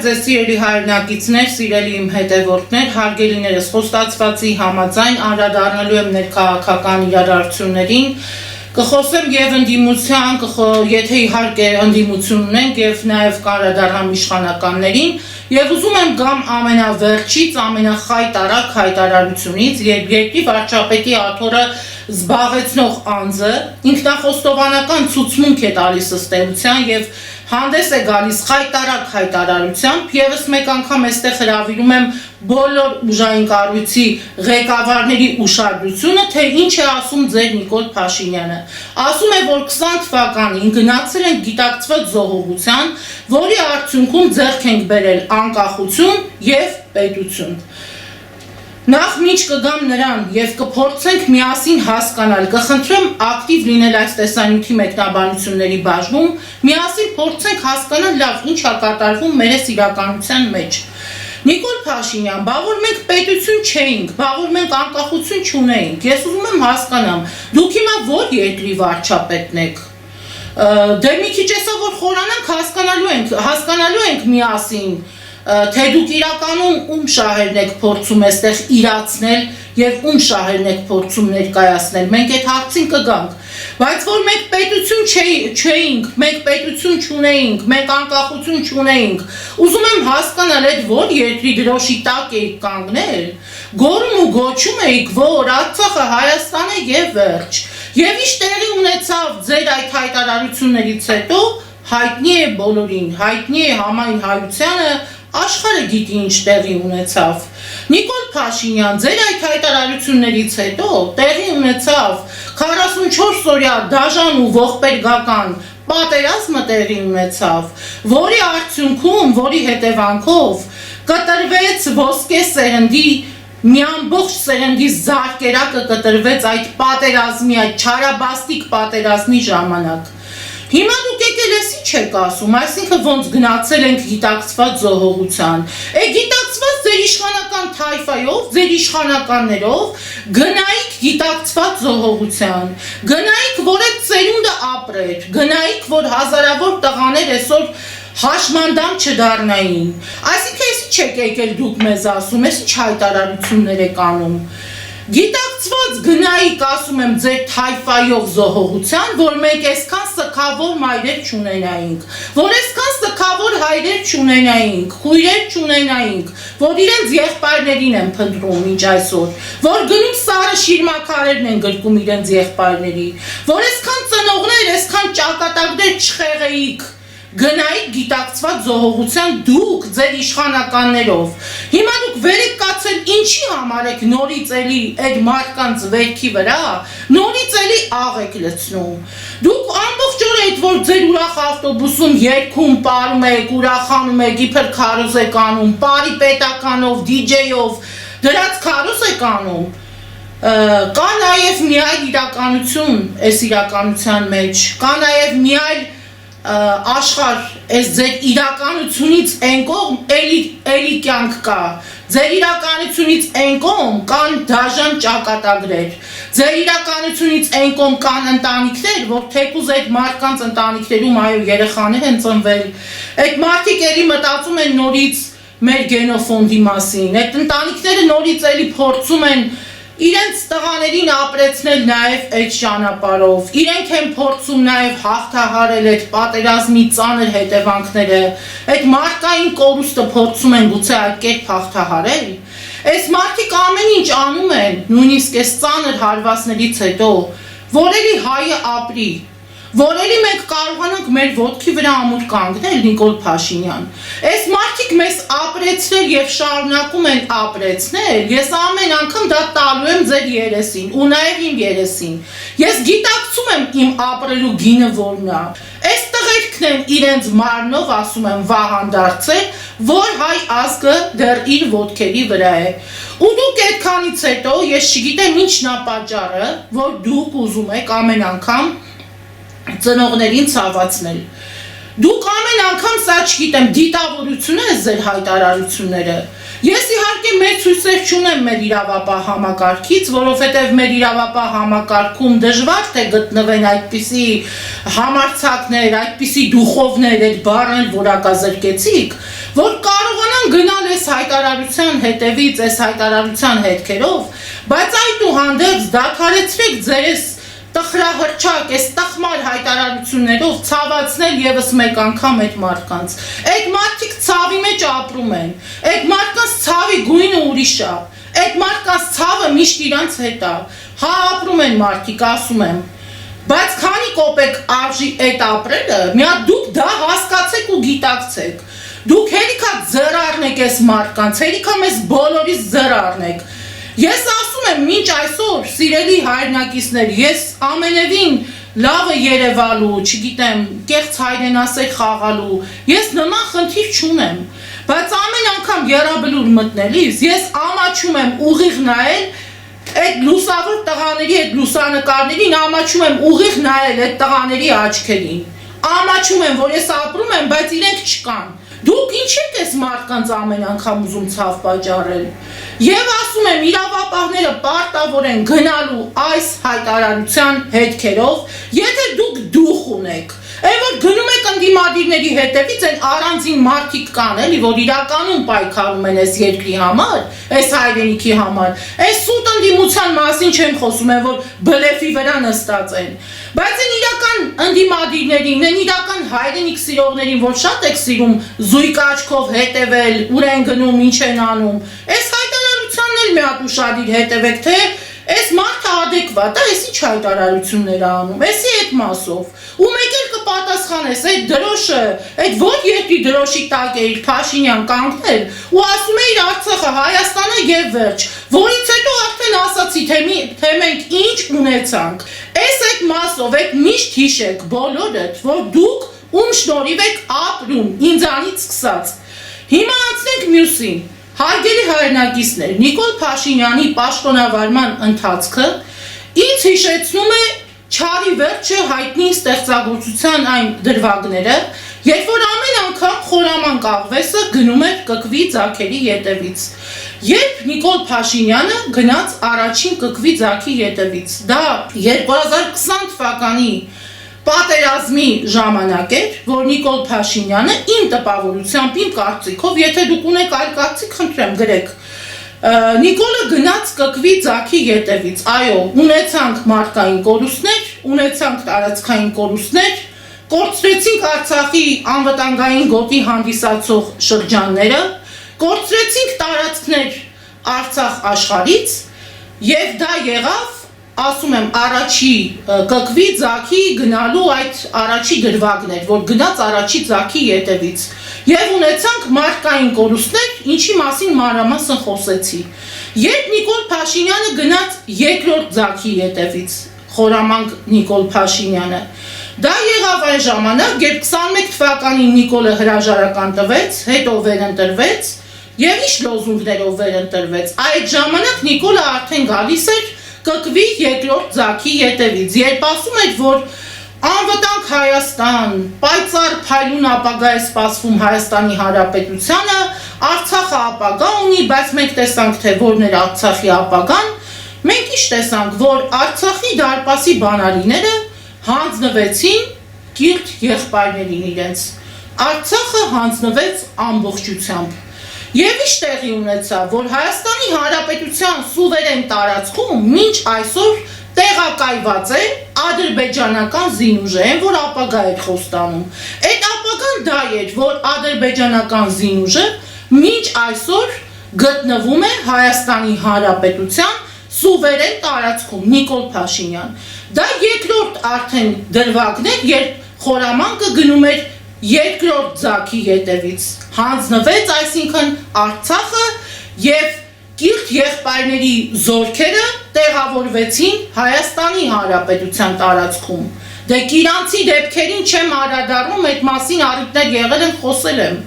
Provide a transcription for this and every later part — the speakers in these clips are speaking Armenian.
ձեզ սիրելի հայրենակիցներ, սիրելի իմ հետևորդներ, հարգելիներս, խոստացվածի համաձայն անդրադառնալու եմ ներքաղաքական իրադարձություններին, կխոսեմ եւ ընդդիմության, եթե իհարկե ընդդիմություն ունենք եւ նաեւ կանդրադառնամ իշխանականներին եւ ուզում եմ գամ ամենավերջից, ամենախայտարակ հայտարարությունից, երբ երկրի վարչապետի աթոռը զբաղեցնող անձը ինքնախոստովանական ցուցմունք է տալիս ըստ էության եւ հանդես է գալիս խայտարակ հայտարարությամբ, եւս մեկ անգամ այստեղ հրավիրում եմ բոլոր ուժային կառույցի ղեկավարների ուշադրությունը, թե ինչ է ասում ձեր Նիկոլ Փաշինյանը։ Ասում է, որ 20 թվականին գնացել ենք գիտակցված զոհողության, որի արդյունքում ձեռք ենք բերել անկախություն եւ պետություն։ Նախ մինչ կգամ նրան եւ կփորձենք միասին հասկանալ, կխնդրեմ ակտիվ լինել այս տեսանյութի մեկնաբանությունների բաժնում, միասին փորձենք հասկանալ լավ ինչ է կատարվում մեր իրականության մեջ։ Նիկոլ Փաշինյան, բա որ մենք պետություն չէինք, բա որ մենք անկախություն չունեինք, ես ուզում եմ հասկանամ, դուք հիմա որ երկրի վարչապետն եք։ Դե մի քիչ էսա որ խորանանք հասկանալու ենք միասին, թե դուք իրականում ում շահերն եք փորձում այստեղ իրացնել եւ ում շահերն եք փորձում ներկայացնել, մենք այդ հարցին կգանք, բայց որ մենք պետություն չէինք, մենք պետություն չունեինք, մենք անկախություն չունեինք, ուզում եմ հասկանալ այդ որ երկրի դրոշի տակ էիք կանգնել, գոռում ու գոչում էիք, որ Արցախը Հայաստան է եւ վերջ, եւ ինչ տեղի ունեցավ ձեր այդ հայտարարություններից հետո, հայտնի է բոլորին, հայտնի է համայն հայությանը, աշխարհը գիտի ինչ տեղի ունեցավ։ Նիկոլ Փաշինյան, ձեր այդ հայտարարություններից հետո տեղի ունեցավ 44 օրյա դաժան ու ողբերգական պատերազմը տեղի ունեցավ, որի արդյունքում, որի հետևանքով կտրվեց ոսկե սերնդի մի ամբողջ սերնդի զարկերակը կտրվեց այդ պատերազմի, այդ չարաբաստիկ պատերազմի ժամանակ։ Հիմա դուք եկել ես ինչ եք ասում, այսինքն ոնց գնացել ենք գիտակցված զոհողության, գիտակցված ձեր իշխանական թայֆայով, ձեր իշխանականներով գնայիք գիտակցված զոհողության, գնայիք, որ այդ ծերունդը ապրեր, գնայիք, որ հազարավոր տղաներ այսօր հաշմանդամ չդառնային, այսինքն ես ինչ եք եկել դուք մեզ ասում, ես ինչ հայտարարություններ եք անում, գիտակցված գնայիք, ասում եմ, ձեր թայֆայով զոհողության, որ մենք այսքան սգավոր մայրեր չունենայինք, որ այսքան սգավոր հայրեր չունենայինք, խույրեր չունենայինք, որ իրենց եղբայրներին են փնտրում ինչ այսօր, որ գնում սարը շիրմաքարերն են գրկում իրենց եղբայրների, որ այսքան ծնողներ, այսքան ճակատագրեր չխեղեիք, գնայիք գիտակցված զոհողության դուք ձեր իշխանականներով։ Հիմա դուք վեր եք կացել ինչի համար եք նորից էլի այդ մարդկանց վերքի վրա, նորից էլի աղ եք լցնում։ Դուք ամբողջ օրը այդ որ ձեր ուրախ ավտոբուսում երգում, պարում եք, ուրախանում եք, իբր քարոզ եք անում, պարի պետականով, դիջեյով, դրած քարոզ եք անում։ Կա նաև մի այլ իրականություն այս իրականության մեջ, կա նաև մի այլ աշխարհ, այս ձեր իրականությունից այն կողմ էլի կյանք կա, ձեր իրականությունից այն կողմ կան դաժան ճակատագրեր, ձեր իրականությունից այն կողմ կան ընտանիքներ, որ թեկուզ այդ մարդկանց ընտանիքներում այո երեխաներ են ծնվել, այդ մարդիկ էլի մտածում են նորից մեր գենոֆոնդի մասին, այդ ընտանիքները նորից էլի փորձում են իրենց տղաներին ապրեցնել նաև այդ ճանապարհով, իրենք են փորձում նաև հաղթահարել այդ պատերազմի ծանր հետևանքները, այդ մարդկային կորուստը փորձում են գուցե այդ կերպ հաղթահարել։ Այս մարդիկ ամեն ինչ անում են, նույնիսկ այս ծանր հարվածներից հետո, որ էլի հայը ապրի, որ էլի մենք կարողանանք մեր ոտքի վրա ամուր կանգնել, Նիկոլ Փաշինյան։ Այս մարդիկ մեզ ապրեցնել եւ շարունակում են ապրեցնել, ես ամեն անգամ դա տալու եմ ձեր երեսին, ու նաեւ իմ երեսին։ Ես գիտակցում եմ իմ ապրելու գինը որն է։ Այս տղերքն են իրենց մարմնով, ասում եմ, վահանդարձել, որ հայ ազգը դեռ իր ոտքերի վրա է։ Ու դուք այդքանից հետո ես չգիտեմ ինչն է պատճառը, որ դուք ուզում եք ամեն անգամ ծնողներին ցավացնել։ Դուք ամեն անգամ սա չգիտեմ դիտավորություն է ձեր հայտարարությունները։ Ես իհարկե մեծ հույսեր չունեմ մեր իրավապահ համակարգից, որովհետև մեր իրավապահ համակարգում դժվար թե գտնվեն այդպիսի համարձակներ, այդպիսի դուխովներ, այդ բառն որակազրկեցիկ, որ կարողանան գնալ այս հայտարարության հետևից, այս հայտարարության հետքերով, բայց այդուհանդերձ դադարեցրեք ձեր այս տխրահռչակ, այս տխմար հայտարարություններով ցավացնել եւս մեկ անգամ այդ մարդկանց։ Այդ մարդիկ ցավի մեջ ապրում են։ Այդ մարդկանց ցավի գույնը ուրիշ է։ Այդ մարդկանց ցավը միշտ իրանց հետ է։ Հա ապրում են մարդիկ, ասում եմ։ Բայց քանի կոպեկ արժի այդ ապրելը, մի հատ դուք դա հասկացեք ու գիտակցեք։ Դուք հերիքա ձեռ առնեք այս մարդկանց, հերիքա մեզ բոլորիս ձեռ առնեք։ Ես ասում եմ, մինչ այսօր, սիրելի հայրենակիցներ, ես ամենևին լավը երևալու, չգիտեմ, կեղծ հայրենասեր խաղալու, ես նման խնդիր չունեմ, բայց ամեն անգամ եռաբլուր մտնելիս, ես ամաչում եմ ուղիղ նայել այդ լուսավոր տղաների, այդ լուսանկարներին, ամաչում եմ ուղիղ նայել այդ տղաների աչքերին, ամաչում եմ, որ ես ապրում եմ, բայց իրենք չկան։ Դուք ինչ եք այս մարդկանց ամեն անգամ ուզում ցավ պատճառել։ Եվ ասում եմ, իրավապահները պարտավոր են գնալու այս հայտարարության հետքերով, եթե դուք դուխ ունեք։ Այն որ գնում եք ընդդիմադիրների հետևից, այն առանձին մարդիկ կան, էլի, որ իրականում պայքարում են այս երկրի համար, այս հայրենիքի համար։ Այս սուտ ընդդիմության մասին չեմ խոսում, այն որ բլեֆի վրա նստած են։ Բայց այն իրական ընդդիմադիրներին, այն իրական հայրենիք սիրողներին, որ շատ եք սիրում զույգ աչքով հետևել, ուր են գնում, ինչ են անում, այս հայտարարությանն էլ մի հատ ուշադիր հետևեք, թե այս մարդը ադեկվատ է, այս ինչ հայտարարություններ է անում, էսի այդ մասով։ Ու մեկ էլ կպատասխանես, այդ դրոշը, այդ որ երկրի դրոշի տակ է իր Փաշինյան կանգնել ու ասում է իր Արցախը, Հայաստանը եւ վերջ, որից հետո արդեն ասացի, թե մենք ինչ ունեցանք։ Այս այդ մասով եք միշտ հիշեք բոլորդ, որ դուք ում շնորհիվ եք ապրում, ինձանից սկսած։ Հիմա անցնենք մյուսին։ Հարգելի հայրենակիցներ, Նիկոլ Փաշինյանի պաշտոնավարման ընթացքը ինձ հիշեցնում է Չարի վերջը հայտնի ստեղծագործության այն դրվագները, երբ որ ամեն անգամ խորաման կաղվեսը գնում էր կկվի ձագերի ետևից։ Երբ Նիկոլ Փաշինյանը գնաց առաջին կկվի ձագի ետևից, դա 2020 թվականի պատերազմի ժամանակ էր, որ Նիկոլ Փաշինյանը իմ տպավորությամբ, իմ կարծիքով, եթե դուք ունեք այլ կարծիք, խնդրեմ գրեք, Նիկոլը գնաց կկվի ձագի ետևից, այո, ունեցանք մարդկային կորուստներ, ունեցանք տարածքային կորուստներ, կորցրեցինք Արցախի անվտանգային գոտի հանդիսացող շրջանները, կորցրեցինք տարածքներ Արցախ աշխարհից եւ դա եղավ, ասում եմ, առաջի կկվի ձագի գնալու այդ առաջի դրվագներ, որ գնաց առաջի ձագի ետևից եւ ունեցանք մարդկային կորուստներ, ինչի մասին մանրամասն խոսեցի։ Երբ Նիկոլ Փաշինյանը գնաց երկրորդ ձագի ետևից, խորամանկ Նիկոլ Փաշինյանը, դա եղավ այն ժամանակ, երբ 21 թվականին Նիկոլը հրաժարական տվեց, հետո վերընտրվեց եւ ինչ լոզունգներով վերընտրվեց։ Այդ ժամանակ Նիկոլը արդեն գալիս էր կկվի երկրորդ ձագի ետևից, երբ ասում էր, որ անվտանգ Հայաստան, պայծառ փայլուն ապագա է սպասվում Հայաստանի Հանրապետությանը, Արցախը ապագա ունի, բայց մենք տեսանք, թե որն էր Արցախի ապագան, մենք ինչ տեսանք, որ Արցախի դարպասի բանալիները հանձնվեցին կիրթ եղբայրներին իրենց, Արցախը հանձնվեց ամբողջությամբ։ Եվ ինչ տեղի ունեցավ, որ Հայաստանի Հանրապետության սուվերեն տարածքում մինչ այսօր տեղակայված է ադրբեջանական զինուժեն, որ ապագա էր խոստանում։ Այդ ապագան դա էր, որ ադրբեջանական զինուժը մինչ այսօր գտնվում է Հայաստանի Հանրապետության սուվերեն տարածքում, Նիկոլ Փաշինյան։ Դա երկրորդ արդեն դրվագն էր, երբ խորամանկը գնում էր երկրորդ ձագի ետևից, հանձնվեց, այսինքն Արցախը եւ կիրթ եղբայրների զորքերը տեղավորվեցին Հայաստանի Հանրապետության տարածքում։ Դե իրանցի դեպքերին չեմ անդրադառնում, այդ մասին առիթներ եղել են, խոսել եմ։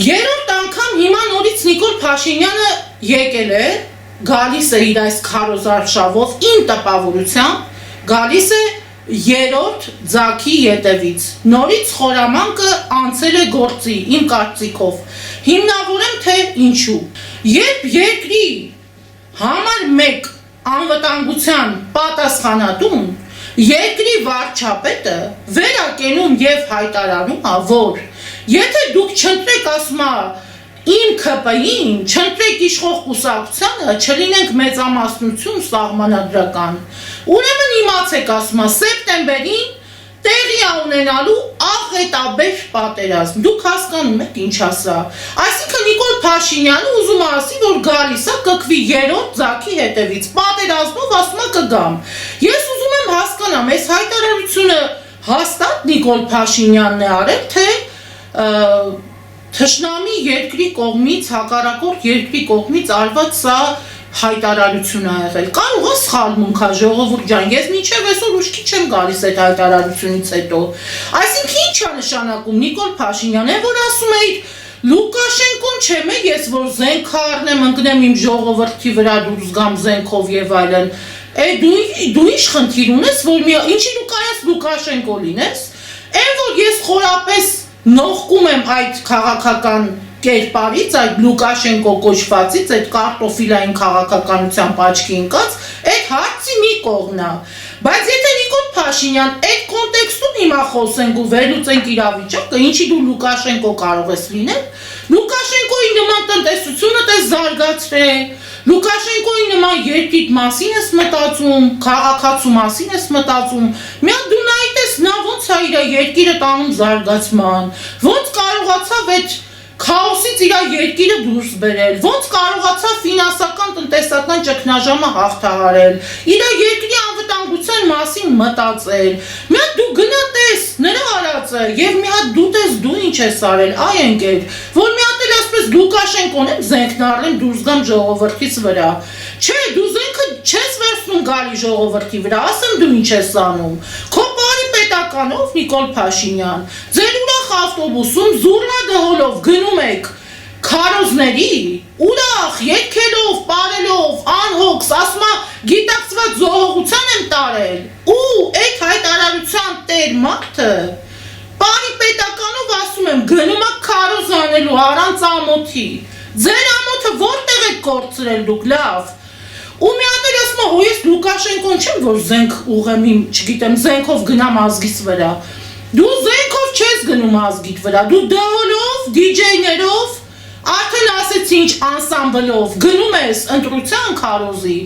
Երրորդ անգամ հիմա նորից Նիկոլ Փաշինյանը եկել է, գալիս է իր այս քարոզարշավով, իմ տպավորությամբ, գալիս է երրորդ ձագի ետևից։ Նորից խորամանկը անցել է գործի, իմ կարծիքով։ Հիմնավորեմ, թե ինչու։ Երբ երկրի համար մեկ անվտանգության պատասխանատուն երկրի վարչապետը վերակենում եւ հայտարարում է, որ եթե դուք չընտրեք, ասում է, իմ ՔՊ-ին, չընտրեք իշխող կուսակցությանը, չլինենք մեծամասնություն սահմանադրական։ Ուրեմն իմացեք, ասում է, սեպտեմբերին տեղի է ունենալու աղետաբեր պատերազմ։ Դուք հասկանում եք ինչ ասա։ Այսինքն Նիկոլ Փաշինյանը ուզում է ասի, որ գալիս է կկվի երրորդ ձագի հետևից, պատերազմով ասում է կգամ։ Ես ուզում եմ հասկանամ, այս հայտարարությունը հաստատ Նիկոլ Փաշինյանն է արել, թե թշնամի երկրի կողմից, հակառակորդ երկրի կողմից արված սա հայտարարություն է եղել։ Կարող է սխալմունք է, ժողովուրդ ջան, ես մինչև այսօր ուշքի չեմ գալիս այդ հայտարարությունից հետո։ Այսինքն ինչ է նշանակում Նիկոլ Փաշինյանը, որ ասում էի Լուկաշենկոն չեմ է, ես որ զենք առնեմ, ընկնեմ իմ ժողովրդի վրա դուրս գամ զենքով եւ այլն։ Դու ինչ խնդիր ունես, որ ինչի դու կարաս Լուկաշենկո լինես։ Այն որ ես խորապես նողկում եմ այդ քաղաքական կերպարից, այդ Լուկաշենկո կոչվածից, այդ կարտոֆիլային քաղաքականությամբ աչքի ընկած, այդ հարցի մի կողմն է։ Բայց եթե Նիկոլ Փաշինյան այդ կոնտեքստում հիմա խոսենք ու վերլուծենք իրավիճակը, ինչի դու Լուկաշենկո կարող ես լինել, Լուկաշենկոյի նման տնտեսությունը դες զարգացրել, Լուկաշենկոյի նման երկրի մասին ես մտածում, քաղաքացու մասին ես մտածում, մի հատ դու նայես նա ոնց է իր երկիրը տանում զարգացման, ոնց կարողացավ այդ քաոսից իր երկիրը դուրս բերել, ոնց կարողացավ ֆինանսական տնտեսական ճգնաժամը հաղթահարել, իր երկրի անվտանգության մասին մտածել։ Մի հատ դու գնա տես նրա արածը եւ մի հատ դու տես դու ինչ ես արել, այ ընկեր, որ մի հատ էլ ասես Լուկաշենկոն եմ զենքն առնեմ դուրս գամ ժողովրդից վրա։ Չէ, դու զենքը չես վերցնում գալի ժողովրդի վրա, ասեմ դու ինչ ես անում։ Քո բարի պետականով Նիկոլ Փաշինյան, ձեր ուրախ ավտոբուսում զուռնա դհոլով գնում եք քարոզների, ուրախ, երգելով, պարելով, անհոգս, ասում է գիտակցված զոհողության եմ տարել, ու այդ հայտարարության տեր մարդը բարի պետականով ասում եմ գնում է քարոզ անելու առանց ամոթի, ձեր ամոթը որտեղ եք կորցրել դուք, լավ, ու մի հատ էլ ասում է հո ես Լուկաշենկոն չեմ, որ զենք ուղեմ իմ, չգիտեմ, զենքով գնամ ազգիս վրա, դու զենքով չես գնում ազգիդ վրա, դու դահոլով, դիջեյներով, արդեն ասեցի ինչ անսամբլով, գնում ես ընտրության քարոզի,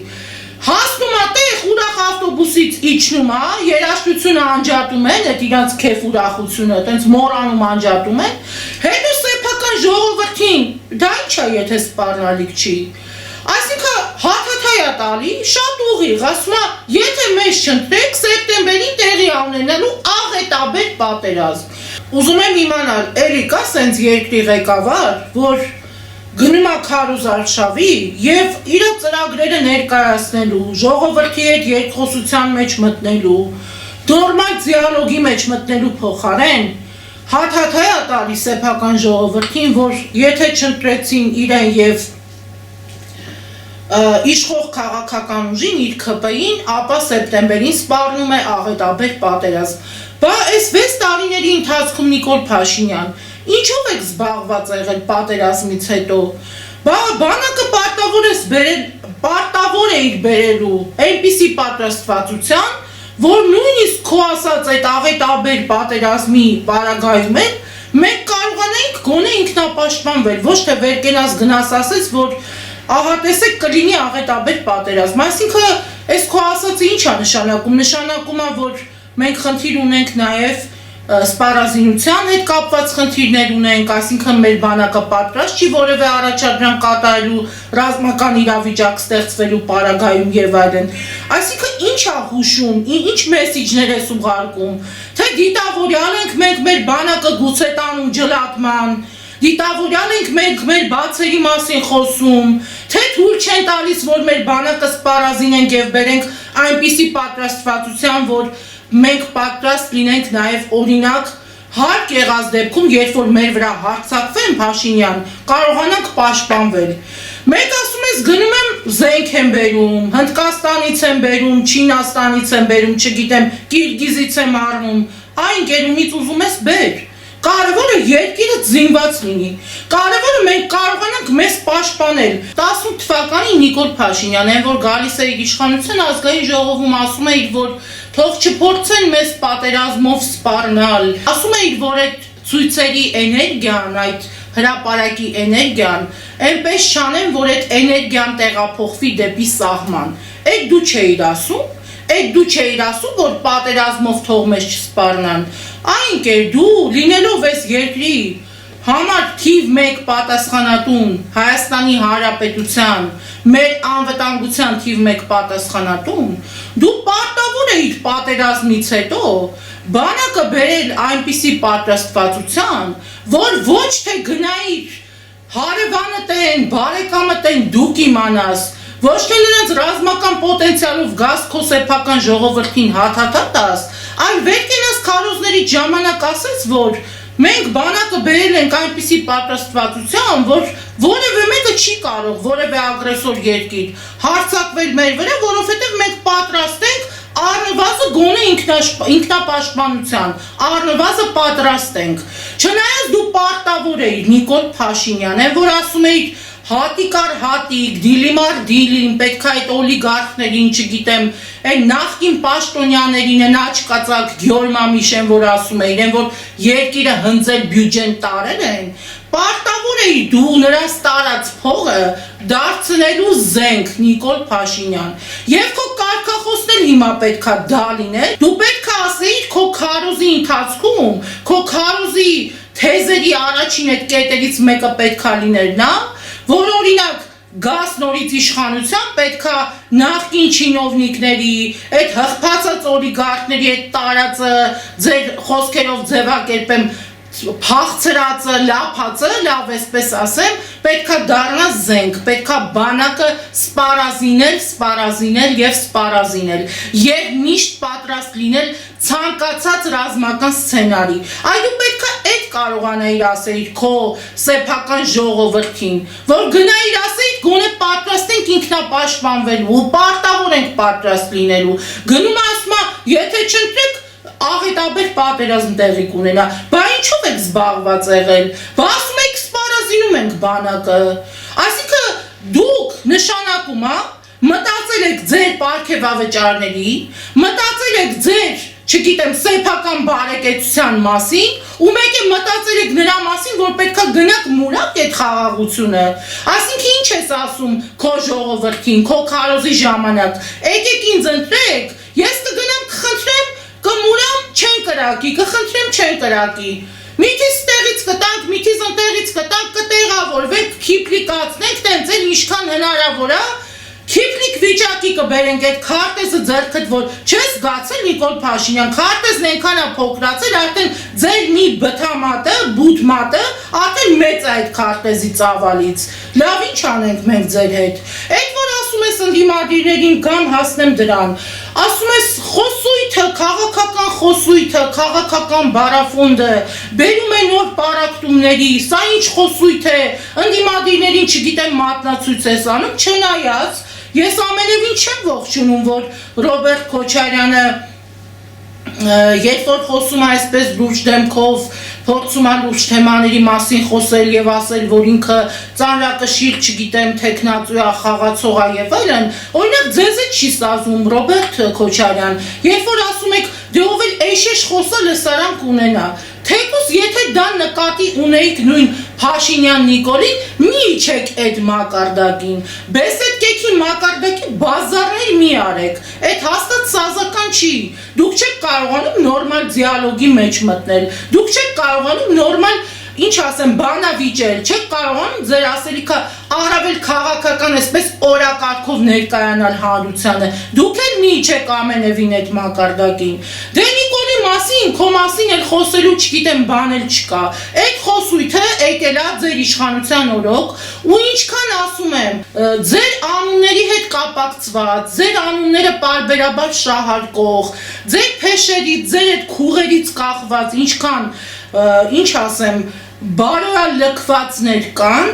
հասնում է տեղ ուրախ ավտոբուսից իջնում է, երաժշտությունը անջատում են, այդ իրանց քեֆ ուրախությունը, տենց մորանում անջատում են, հետո սեփական ժողովրդին, դա ինչ է եթե սպառնալիք չի, այսինքն հաթաթայ է տալի, շատ ուղիղ, ասում է, եթե մեզ չընտրեք, սեպտեմբերին տեղի ունենալու աղետաբեր պատերազմ։ Ուզում եմ իմանալ, էլի կա սենց երկրի ղեկավար, որ գնում է քարոզ արշավի եւ իր ծրագրերը ներկայացնելու, ժողովրդի հետ երկխոսության մեջ մտնելու, նորմալ դիալոգի մեջ մտնելու փոխարեն հաթաթայ է տալի սեփական ժողովրդին, որ եթե չընտրեցին իրեն եւ իշխող քաղաքական ուժին իր ՔՊ-ին, ապա սեպտեմբերին սպառնում է աղետաբեր պատերազմ։ Բա այս 6 տարիների ընթացքում Նիկոլ Փաշինյան, ինչով եք զբաղված եղել պատերազմից հետո։ Բա բանակը պարտավոր էիք բերելու այնպիսի պատրաստվածության, որ նույնիսկ քո ասած այդ աղետաբեր պատերազմի պարագայում են, մենք կարողանայինք գոնե ինքնապաշտպանվել, ոչ թե վերկենաս գնաս ասես, որ ահա տեսեք կլինի աղետաբեր պատերազմ, այսինքն այս քո ասածը ինչ է նշանակում, նշանակում է, որ մենք խնդիր ունենք նաև սպառազինության հետ կապված խնդիրներ ունենք, այսինքն մեր բանակը պատրաստ չի որևէ առաջադրանք կատարելու, ռազմական իրավիճակ ստեղծվելու պարագայում եւ այլն։ Այսինքն ինչ է հուշում, ինչ մեսիջներ ես ուղարկում, թե դիտավորյալ ենք մենք մեր բանակը գուցե տանում ջլատման, դիտավորյալ ենք մենք մեր բացերի մասին խոսում, թե թույլ չեն տալիս, որ մեր բանակը սպառազինենք եւ բերենք այնպիսի պատրաստվածության, որ մենք պատրաստ լինենք նաև օրինակ հարկ եղած դեպքում, երբ որ մեր վրա հարձակվեն Փաշինյան, կարողանանք պաշտպանվել։ Մեկ ասում ես գնում եմ զենք են բերում, Հնդկաստանից են բերում, Չինաստանից են բերում, չգիտեմ, Կիրգիզից եմ առնում, այն գերումից ուզում ես բեր։ Կարևորը երկիրը զինված լինի։ Կարևորը մենք կարողանանք մեզ պաշտպանել։ 18 թվականին Նիկոլ Փաշինյանն, որ գալիս է իր իշխանության, ազգային ժողովում ասում է, որ թող չփորձեն մեզ պատերազմով սպառնալ։ Ասում է, որ այդ ցույցերի էներգիան, այդ հրապարակի էներգիան, այնպես չանեն, որ այդ էներգիան տեղափոխվի դեպի սահման։ Այդ դու չէիր ասում։ Այդ դու չէիր ասում, որ պատերազմով թող մեզ չսպառնան։ Այն կեր դու, լինելով այս երկրի համար թիվ 1 պատասխանատուն Հայաստանի Հանրապետության, մեր անվտանգության թիվ 1 պատասխանատուն, դու պարտավոր էիր պատերազմից հետո բանակը բերել այնպիսի պատրաստվածության, որ ոչ թե գնայիր հարևանդ են, բարեկամդ են դուք իմանաս, ոչ թե նրանց ռազմական պոտենցիալով գազ քո սեփական ժողովրդին հաթաթատաս, այլ վեր կենաս քարոզների ժամանակ ասես, որ մենք բանակը բերել ենք այնպիսի պատրաստվածության, որ որևէ մեկը չի կարող, որևէ ագրեսոր երկիր հարձակվել մեր վրա, որովհետև մենք պատրաստ ենք առնվազն գոնե ինքնապաշտպանության, առնվազն պատրաստ ենք։ Չնայած դու պարտավոր էիր Նիկոլ Փաշինյանն, որ ասում էիր հատիկ առ հատիկ, դիլիմ առ դիլիմ, պետք է այդ օլիգարխներին, չգիտեմ, այն նախկին պաշտոնյաներին են աչկացակ Գյորմամիշեն, որ ասում էին, որ երկիրը հնձել բյուջեն տարել են, պարտավոր էի դու նրանց տարած փողը դարձնելու զենք Նիկոլ Փաշինյան։ Եվ քո կարգախոսն էլ հիմա պետքա դա լիներ, դու պետքա ասեիր քո քարոզի ընթացքում, քո քարոզի թեզերի առաջին այդ կետերից մեկը պետքա լիներ նա, որ օրինակ գազ նորից իշխանության պետքա նախկին չինովնիկների, այդ հղբացած օլիգարխների այդ տարածը ձեր խոսքերով ձևակերպեմ փախցրածը, լափածը, լավ էսպես ասեմ, պետքա դառնա զենք, պետքա բանակը սպառազինել եւ սպառազինել եւ միշտ պատրաստ լինել ցանկացած ռազմական սցենարի։ Այ դու պետքա այդ կարողանայիր ասեիր քո սեփական ժողովրդին, որ գնայիր ասեիր գոնե պատրաստ ենք ինքնապաշտպանվելու, պարտավոր ենք պատրաստ լինելու։ Գնում ասма, եթե չընտրեք աղետաբեր պատերազմ տեղի կունենա, բա ինչով եք զբաղված եղել, բա ասում եք սպառազինում ենք բանակը, այսինքն դուք նշանակում մտածել եք ձեր պարգևավճարների, մտածել եք ձեր, չգիտեմ, սեփական բարեկեցության մասին ու մեկ է մտածել եք նրա մասին, որ պետքա գնաք մուրակ այդ խաղաղությունը, այսինքն ինչ ես ասում քո ժողովրդին, քո քարոզի ժամանակ, եկեք ինձ ընտրեք, ես կգնամ կխնդրեմ կմուրամ չեն կրակի, կխնդրեմ չեն կրակի, միթիս տեղից կտանք, միթիս ընտեղից կտանք, կտեղավորվենք, քիպլիկացնենք, տենց էլ ինչքան հնարավոր է, քիպլիկ վիճակի կբերենք այդ քարտեզը ձեռքդ, որ չես զգացել Նիկոլ Փաշինյան, քարտեզն այնքան է փոքրացել, արդեն ձեր մի բթամատը, բութմատը, արդեն մեծ է այդ քարտեզի ծավալից, լավ ինչ անենք մենք ձեր հետ, այդ որ ասում ես ընդդիմադիրներին գամ հասնեմ դրան, ասում ես խոսույթը, քաղաքական խոսույթը, քաղաքական բարաֆոնդը, բերում է նոր պարակտումների, սա ինչ խոսույթ է, ընդդիմադիրներին չգիտեմ մատնացույց ես անում, չնայած, ես ամենևին չեմ ողջունում, որ Ռոբերտ Քոչարյանը երբ որ խոսում է այսպես լուրջ դեմքով, փորձում է լուրջ թեմաների մասին խոսել եւ ասել, որ ինքը ծանրակշիռ, չգիտեմ, տեխնացու է, խաղացող է եւ այլն, օրինակ ձեզ է չի սազում Ռոբերտ Քոչարյան, երբ որ ասում եք դե ով էլ էշեշ խոսա լսարան կունենա, թեկուզ եթե դա նկատի ունեիք նույն Փաշինյան Նիկոլին, մի իջեք այդ մակարդակին, բեսեդկեքի մակարդակի բազարներ մի արեք, այդ հաստատ սազական չի, դուք չեք կարողանում նորմալ դիալոգի մեջ մտնել, դուք չեք կարողանում նորմալ ինչ ասեմ, բանավիճել, չեք կարողանում ձեր ասելիքը առավել քաղաքական այսպես օրակարգով ներկայանալ հանրությանը, դուք էլ մի չեք ամենևին այդ մակարդակին, դե Նիկոլի մասին, քո մասին էլ խոսելու չգիտեմ բան էլ չկա, այդ խոսույթը եկել է ձեր իշխանության օրոք ու ինչքան ասում եմ, ձեր անունների հետ կապակցված, ձեր անունները պարբերաբար շահարկող, ձեր փեշերից, ձեր այդ քուղերից կախված, ինչքան, ինչ ասեմ, բարոյալ լքվածներ կան,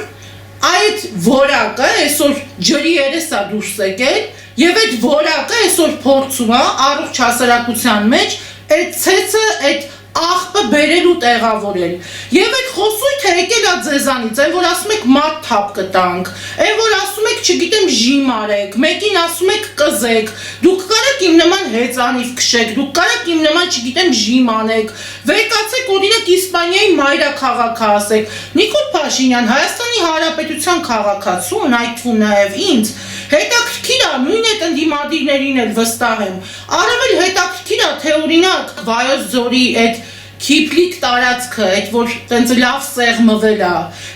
այդ որակը այսօր ջրի երեսա դուրս եկել եւ այդ որակը այսօր փորձում է առողջ հասարակության մեջ այդ ցեցը այդ աղբը բերել ու տեղավորել եւ այդ խոսույթը եկել է ձեզանից այն որ ասում եք մատ թափ կտանք այն որ ասում եք չգիտեմ ժիմ արեք մեկին ասում եք կզեք դուք կարեք իմ նման հեծանիվ քշեք դուք կարեք իմ նման չգիտեմ ժիմ անեք վերկացեք օրինակ Իսպանիայի մայրաքաղաքը ասեք Նիկոլ Փաշինյան Հայաստանի Հանրապետության քաղաքացուն այդ թվում նաեւ ինձ հետաքրքիր է նույն այդ ընդդիմադիրներին էլ վստահ եմ առավել հետաքրքիր է թե օրինակ Վայոց ձորի այդ Քիփլիկ տարածքը, այդ որ տենց լավ սեղմվել է,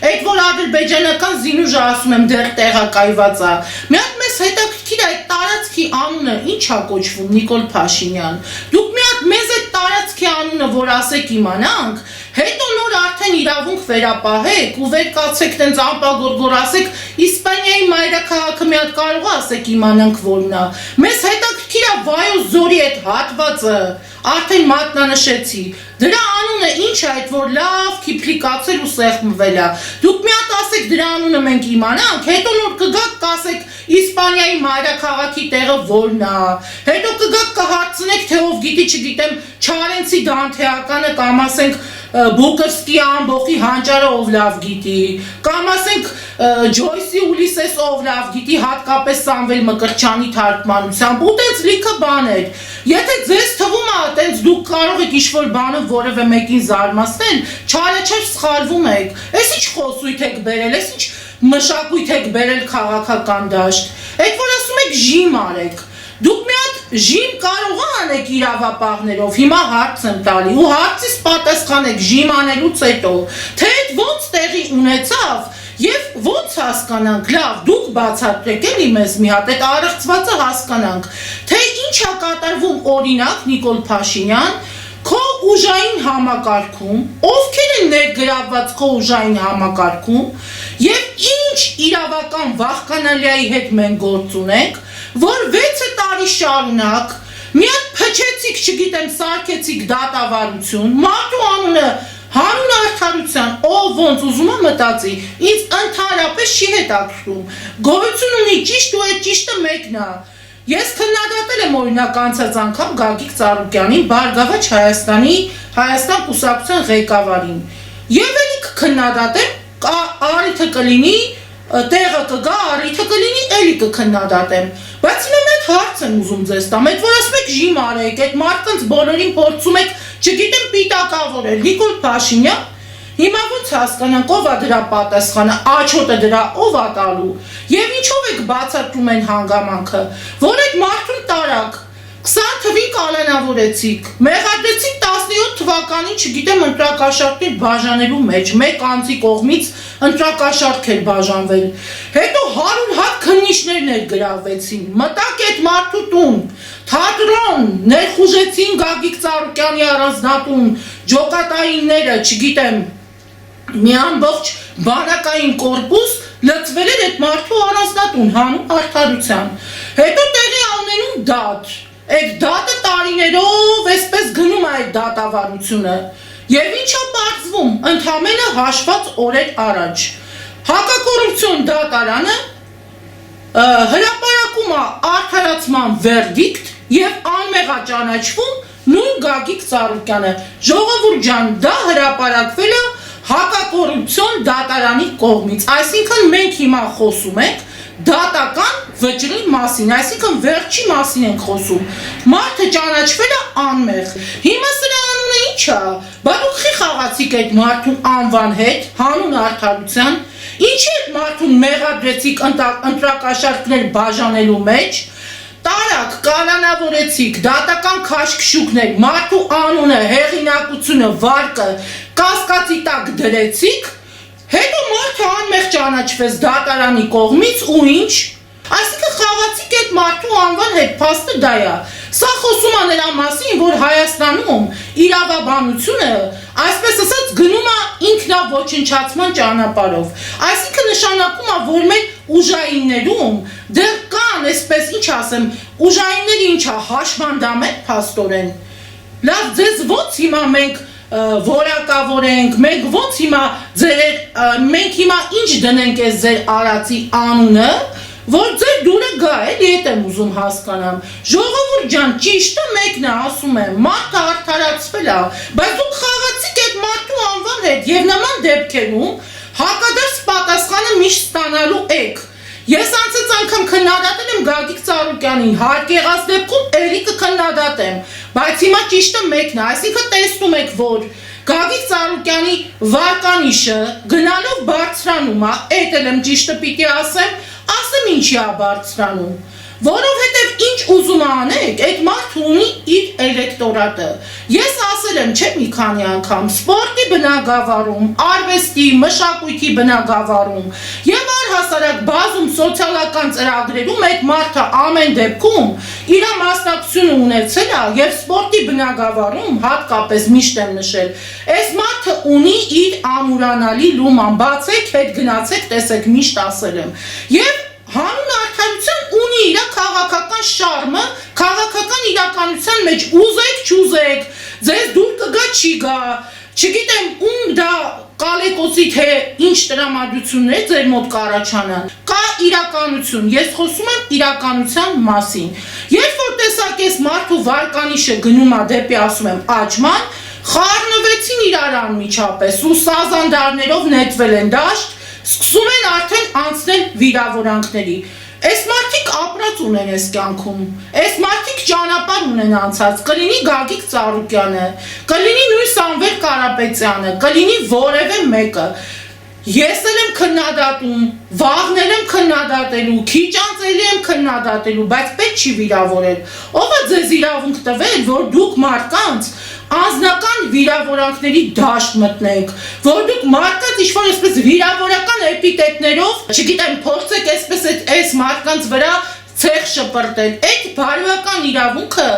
այդ որ ադրբեջանական զինուժը ասում եմ դեռ տեղակայված է։ Մի հատ մեզ հետաքրքիր է այդ տարածքի անունը ինչ է կոչվում Նիկոլ Փաշինյան։ Դուք մի հատ մեզ այդ տարածքի անունը որ ասեք իմանանք, հետո նոր արդեն իրավունք վերապահեք ու վերկացեք տենց ամպագորգոր ասեք Իսպանիայի մայրաքաղաքը մի հատ կարող է ասեք իմանանք որն է։ Մեզ հետաքրքիր է Վայոց ձորի այդ հատվածը արդեն մատնանշեցի դրա անունը ինչ է այդ որ լավ քիփլիկացել ու սեղմվել է դուք մի հատ ասեք դրա անունը մենք իմանանք հետո նոր կգաք կասեք Իսպանիայի մայրաքաղաքի տեղը որն է հետո կգաք կհարցնեք թե ով գիտի չգիտեմ Չարենցի Դանթեականը կամ ասենք Բուկովսկի ամբողջի հանճարը ով լավ գիտի կամ ասենք Ջոյսի Ուլիսես ով լավ գիտի հատկապես Սամվել Մկրտչյանի թարգմանությամբ ու տենց լիքը բաներ եթե ձեզ թվում է տենց դուք կարող եք ինչ-որ բանը որևէ մեկին զարմացնել չարաչար սխալվում եք այս ինչ խոսույթ եք բերել այս ինչ մշակույթ եք բերել քաղաքական դաշտ այդ որ ասում եք ժիմ արեք դուք մի հատ ժիմ կարող անեք իրավապահներով հիմա հարց եմ տալի ու հարցից պատասխանեք ժիմ անելուց հետո թե այդ ոնց տեղի ունեցավ եւ ոնց հասկանանք լավ դուք բացատրեք էլի մեզ մի հատ այդ առեղծվածը հասկանանք թե ինչ է կատարվում օրինակ Նիկոլ Փաշինյան քո ուժային համակարգում ովքեր են ներգրավված քո ուժային համակարգում եւ ինչ իրավական վախկանալիայի հետ մենք գործ ունենք որ 6 տարի շարունակ մի հատ փչեցիք չգիտեմ սարքեցիք դատավարություն մարդու անունը հանուն արդարության ով ոնց ուզում է մտածի ինձ ընդհանրապես չի հետաքրքրում գոյություն ունի ճիշտ ու այդ ճիշտը մեկն է ես քննադատել եմ օրինակ անցած անգամ Գագիկ Ծառուկյանին Բարգավաճ Հայաստան կուսակցության ղեկավարին եւ էլի կքննադատեմ առիթը կլինի տեղը կգա առիթը կլինի էլի կքննադատեմ բայց հիմա մեկ հարց եմ ուզում ձեզ տամ այդ որ ասում եք ժիմ արեք այդ մարդկանց բոլորին փորձում եք չգիտեմ պիտակավորել Նիկոլ Փաշինյան հիմա ոնց հասկանանք ով է դրա պատասխանը աչոտը դրա ով է տալու եւ ինչով եք բացատրում են հանգամանքը որ այդ մարդուն տարակ 20 թվին կալանավորեցիք մեղադրեցիք 17 թվականին չգիտեմ ընտրակաշառքներ բաժանելու մեջ մեկ անձի կողմից ընտրակաշառք էր բաժանվել հետո 100 հատ քննիչներ ներգրավվեցին մտակ այդ մարդու տուն թատրոն ներխուժեցին Գագիկ Ծառուկյանի առանձնատուն ջոկատայինները չգիտեմ մի ամբողջ բանակային կորպուս լծվել էր այդ մարդու առանձնատուն հանուն արդարության հետո տեղի ունենում դատ այդ դատը տարիներով այսպես գնում է այդ դատավարությունը եւ ինչա բացվում ընդհանրապես հաշված օրեր առաջ հակակոռուպցիոն դատարանը հրապարակում է արդարացման վերդիկտ եւ անմեղ է ճանաչվում նույն Գագիկ Ծառուկյանը ժողովուրդ ջան դա հրապարակվել է հակակոռուպցիոն դատարանի կողմից այսինքն մենք հիմա խոսում ենք դատական վճռի մասին, այսինքն վերջի մասին ենք խոսում մարդը ճանաչվել է անմեղ հիմա սրա անունը ինչ է բա դուք խի խաղացիք այդ մարդուն անվան հետ հանուն արդարության ինչի այդ մարդուն մեղադրեցիք ընտրակաշառքներ բաժանելու մեջ տարակ կալանավորեցիք դատական քաշքշուկներ մարդու անունը հեղինակությունը վարկը կասկածի տակ դրեցիք հետո մարդը անմեղ ճանաչվեց դատարանի կողմից ու ինչ այսինքն խաղացիք այդ մարդու անվան հետ փաստը դա է սա խոսում է նրա մասին որ Հայաստանում իրավաբանությունը այսպես ասած գնում է ինքնաոչնչացման ճանապարհով այսինքն նշանակում է որ մեր ուժայիններում դեռ կան այսպես ինչ ասեմ ուժայինները ինչա հաշմանդամ են փաստորեն լավ ձեզ ոնց հիմա մենք որակավորենք, մենք հիմա ինչ դնենք այս ձեր արածի անունը, որ ձեր դուրը գա էլի, էդ եմ ուզում հասկանամ։ Ժողովուրդ ջան, ճիշտը մեկն է, ասում եմ, մարդը արդարացվել է, բայց դուք խաղացիք այդ մարդու անվան հետ եւ նման դեպքերում հակադարձ պատասխանը միշտ ստանալու եք։ Ես անցած անգամ քննադատել եմ Գագիկ Ծառուկյանին, հարկ եղած դեպքում էլի կքննադատեմ, բայց հիմա ճիշտը մեկն է, այսինքն տեսնում եք, որ Գագիկ Ծառուկյանի վարկանիշը գնալով բարձրանում է, էդ էլ եմ ճիշտը պիտի ասեմ ինչի է բարձրանում, որովհետև ինչ ուզում անեք, այդ մարդը ունի իր էլեկտորատը։ Ես ասել եմ, չէ՞ մի քանի անգամ, սպորտի բնագավառում, արվեստի, մշակույթի բնագավառում եւ առհասարակ բազում սոցիալական ծրագրերում այդ մարդը ամեն դեպքում իր մասնակցությունը ունեցել է եւ սպորտի բնագավառում հատկապես միշտ եմ նշել, այս մարդը ունի իր ամուրանալի լուման, բացեք, հետ գնացեք, տեսեք, միշտ ասել եմ։ Եվ հանուն արդարության ունի իր քաղաքական շարմը, քաղաքական իրականության մեջ ուզեք, չուզեք, ձեզ դուր կգա, չի գա, չգիտեմ ում դա կալեկոսի թե ինչ տրամադրություններ ձեր մոտ կառաջանան, կա իրականություն, ես խոսում եմ իրականության մասին։ Երբ որ տեսակ ես մարդու վարկանիշը գնում է դեպի, ասում եմ, աճման, խառնվեցին իրար անմիջապես ու սազանդարներով նետվել են դաշտ, սկսում են արդեն անցնել վիրավորանքների։ Այս մարդիկ ապրած ունեն այս կյանքում, այս մարդիկ ճանապարհ ունեն անցած, կլինի Գագիկ Ծառուկյանը, կլինի նույն Սամվել Կարապետյանը, կլինի որևէ մեկը։ Ես էլ եմ քննադատում, վաղներ եմ քննադատելու, քիչ անց էլի եմ քննադատելու, բայց պետք չի վիրավորել։ Ով է ձեզ իրավունք տվել, որ դուք մարդկանց անձնական վիրավորանքների դաշտ մտնեք, որ դուք մարդկանց ինչ-որ այսպես վիրավորական էպիտետներով, չգիտեմ, փորձեք այսպես այս մարդկանց վրա ցեխ շպրտել։ Այդ բարոյական իրավունքը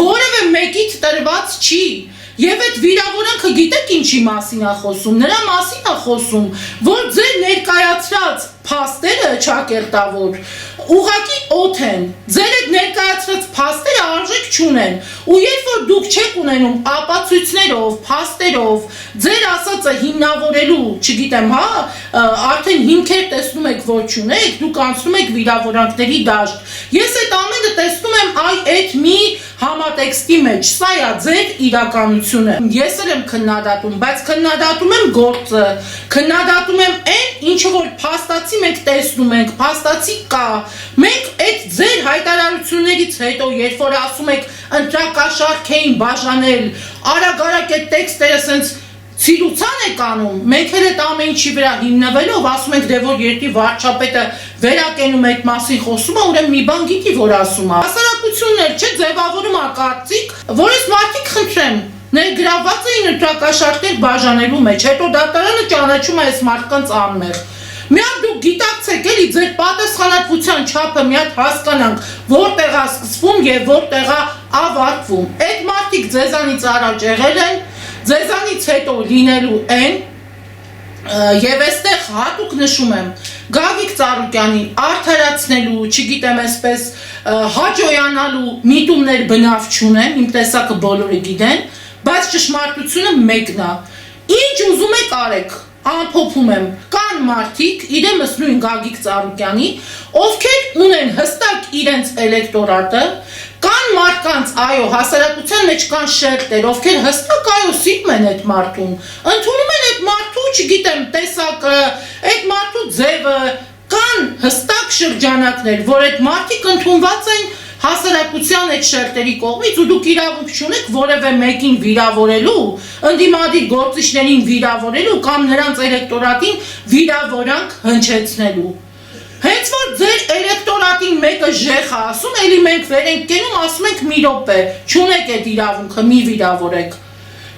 որևէ մեկից տրված չի։ Եվ այդ վիրավորանքը գիտեք ինչի մասին է խոսում, նրա մասին է խոսում, որ ձեր ներկայացրած փաստերը ճակերտավոր ուղղակի օդ են, ձեր այդ ներկայացրած փաստերը արժեք չունեն, ու երբ որ դուք չեք ունենում ապացույցներով, փաստերով, ձեր ասածը հիմնավորելու, չգիտեմ, հա, արդեն հիմքեր տեսնում եք, որ չունեք, դուք անցնում եք վիրավորանքների դաշտ։ Ես այդ ամենը տեսնում եմ այդ մի համատեքստի մեջ, սա է ձեր իրականությունը։ Ես էլ եմ քննադատում, բայց քննադատում եմ գործը, քննադատում եմ այն, ինչը որ փաստացի մենք տեսնում ենք, փաստացի կա։ Մենք այդ ձեր հայտարարություններից հետո, երբ որ ասում եք ընտրակաշարք էին բաժանել, արագ-արագ այդ տեքստերը սենց ցիրուցան եք անում, մենք էլ այդ ամեն ինչի վրա հիմնվելով ասում ենք, դե որ երկրի վարչապետը վերակենում այդ մասին խոսում է, ուրեմն մի բան գիտի, որ ասում է։ Հասարակություններ չէ, ձևավորում է կարծիք, որ այս մարդիկ խնդրեմ, ներգրավված էին ընտրակաշարքներ բաժանելու մեջ, հետո դատարանը ճանաչում է այս մարդկանց անմեղ։ Մի հատ դուք գիտակցեք էլի ձեր պատասխանատվության չափը մի հատ հասկանանք, որտեղ է սկսվում եւ որտեղ է ավարտվում։ Այդ մարդիկ ձեզանից առաջ եղել են, ձեզանից հետո լինելու են, եւ այստեղ հատուկ նշում եմ Գագիկ Ծառուկյանին արդարացնելու, չգիտեմ այսպես հաջողանալու միտումներ բնավ չունեն, իմ տեսակը բոլորը գիտեն, բայց ճշմարտությունը մեկն է։ Ինչ ուզում եք արեք, ամփոփում եմ, կան մարդիկ, իրեմս նույն Գագիկ Ծառուկյանի, ովքեր ունեն հստակ իրենց էլեկտորատը, կան մարդկանց, այո, հասարակության մեջ կան շերտեր, ովքեր հստակ այո սիրում են այդ մարդուն, ընդունում են այդ մարդու, չգիտեմ, տեսակը, այդ մարդու ձևը, կան հստակ շրջանակներ, որ այդ մարդիկ ընդունված են հասարակության այդ շերտերի կողմից ու դուք իրավունք չունեք որևէ մեկին վիրավորելու, ընդդիմադիր գործիչներին վիրավորելու կամ նրանց էլեկտորատին վիրավորանք հնչեցնելու։ Հենց որ ձեր էլեկտորատին մեկը ժեխ է ասում, էլի մենք վեր ենք կենում, ասում ենք մի րոպե, չունեք այդ իրավունքը, մի վիրավորեք։